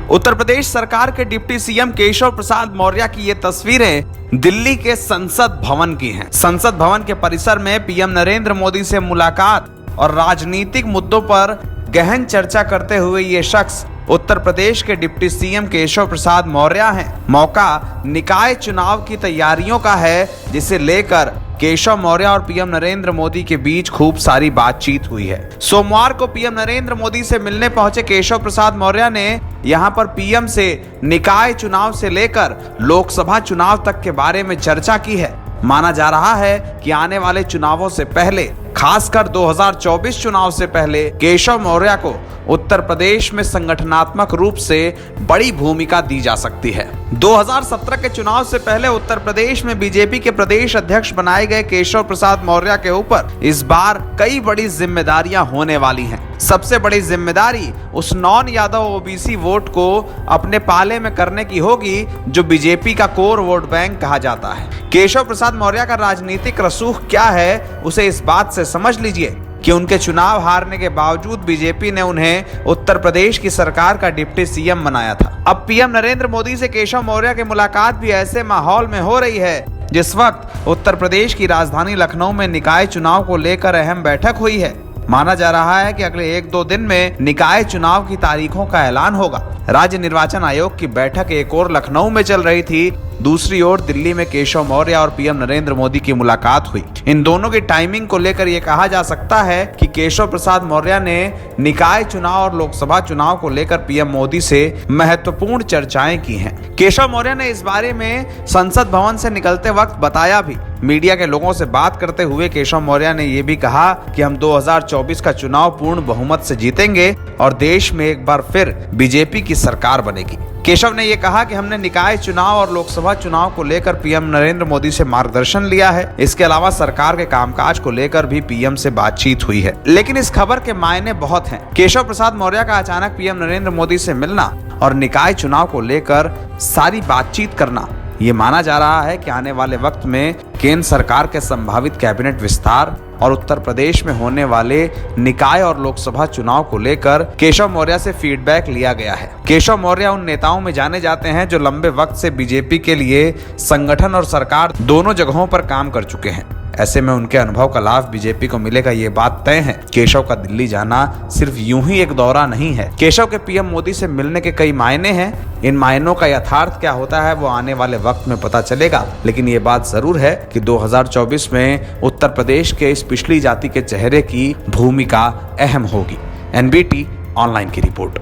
उत्तर प्रदेश सरकार के deputy CM Keshav Prasad Maurya की ये तस्वीरें दिल्ली के संसद भवन की हैं। संसद भवन के परिसर में पीएम नरेंद्र मोदी से मुलाकात और राजनीतिक मुद्दों पर गहन चर्चा करते हुए ये शख्स उत्तर प्रदेश के डिप्टी सीएम केशव प्रसाद मौर्य हैं। मौका निकाय चुनाव की तैयारियों का है, जिसे लेकर केशव मौर्य और पीएम नरेंद्र मोदी के बीच खूब सारी बातचीत हुई है। सोमवार को पीएम नरेंद्र मोदी से मिलने पहुंचे केशव प्रसाद मौर्य ने यहां पर पीएम से निकाय चुनाव से लेकर लोकसभा चुनाव तक के बारे में चर्चा की है। माना जा रहा है कि आने वाले चुनावों से पहले, खासकर 2024 चुनाव से पहले, केशव मौर्य को उत्तर प्रदेश में संगठनात्मक रूप से बड़ी भूमिका दी जा सकती है। 2017 के चुनाव से पहले उत्तर प्रदेश में बीजेपी के प्रदेश अध्यक्ष बनाए गए केशव प्रसाद मौर्य के ऊपर इस बार कई बड़ी जिम्मेदारियां होने वाली हैं। सबसे बड़ी जिम्मेदारी उस नॉन यादव ओबीसी वोट को अपने पाले में करने की होगी, जो बीजेपी का कोर वोट बैंक कहा जाता है। केशव प्रसाद मौर्य का राजनीतिक रसूख क्या है, उसे इस बात से समझ लीजिए कि उनके चुनाव हारने के बावजूद बीजेपी ने उन्हें उत्तर प्रदेश की सरकार का डिप्टी सीएम बनाया था। अब पीएम नरेंद्र मोदी से केशव मौर्य की मुलाकात भी ऐसे माहौल में हो रही है जिस वक्त उत्तर प्रदेश की राजधानी लखनऊ में निकाय चुनाव को लेकर अहम बैठक हुई है। माना जा रहा है कि अगले 1-2 दिन में निकाय चुनाव की तारीखों का ऐलान होगा। राज्य निर्वाचन आयोग की बैठक एक ओर लखनऊ में चल रही थी, दूसरी ओर दिल्ली में केशव मौर्य और पीएम नरेंद्र मोदी की मुलाकात हुई। इन दोनों की टाइमिंग को लेकर यह कहा जा सकता है कि केशव प्रसाद मौर्य ने निकाय चुनाव और लोकसभा चुनाव को लेकर पीएम मोदी से महत्वपूर्ण चर्चाएं की हैं। केशव मौर्य ने इस बारे में संसद भवन से निकलते वक्त बताया भी। मीडिया के लोगों से बात करते हुए केशव मौर्य ने यह भी कहा कि हम 2024 का चुनाव पूर्ण बहुमत से जीतेंगे और देश में एक बार फिर बीजेपी की सरकार बनेगी। केशव ने यह कहा कि हमने निकाय चुनाव और लोकसभा चुनाव को लेकर पीएम नरेंद्र मोदी से मार्गदर्शन लिया है। इसके अलावा सरकार के कामकाज को लेकर भी पीएम से बातचीत हुई है। लेकिन इस खबर के मायने बहुत हैं। केशव प्रसाद मौर्य का अचानक पीएम नरेंद्र मोदी से मिलना और निकाय चुनाव को लेकर सारी बातचीत करना, ये माना जा रहा है कि आने वाले वक्त में केंद्र सरकार के संभावित कैबिनेट विस्तार और उत्तर प्रदेश में होने वाले निकाय और लोकसभा चुनाव को लेकर केशव मौर्य से फीडबैक लिया गया है। केशव मौर्य उन नेताओं में जाने जाते हैं जो लंबे वक्त से बीजेपी के लिए संगठन और सरकार दोनों जगहों पर काम कर चुके हैं। ऐसे में उनके अनुभव का लाभ बीजेपी को मिलेगा, ये बात तय है। केशव का दिल्ली जाना सिर्फ यूं ही एक दौरा नहीं है। केशव के पीएम मोदी से मिलने के कई मायने हैं। इन मायनों का यथार्थ क्या होता है वो आने वाले वक्त में पता चलेगा। लेकिन ये बात जरूर है कि 2024 में उत्तर प्रदेश के इस पिछड़ी जाति के चेहरे की भूमिका अहम होगी। एनबीटी ऑनलाइन की रिपोर्ट।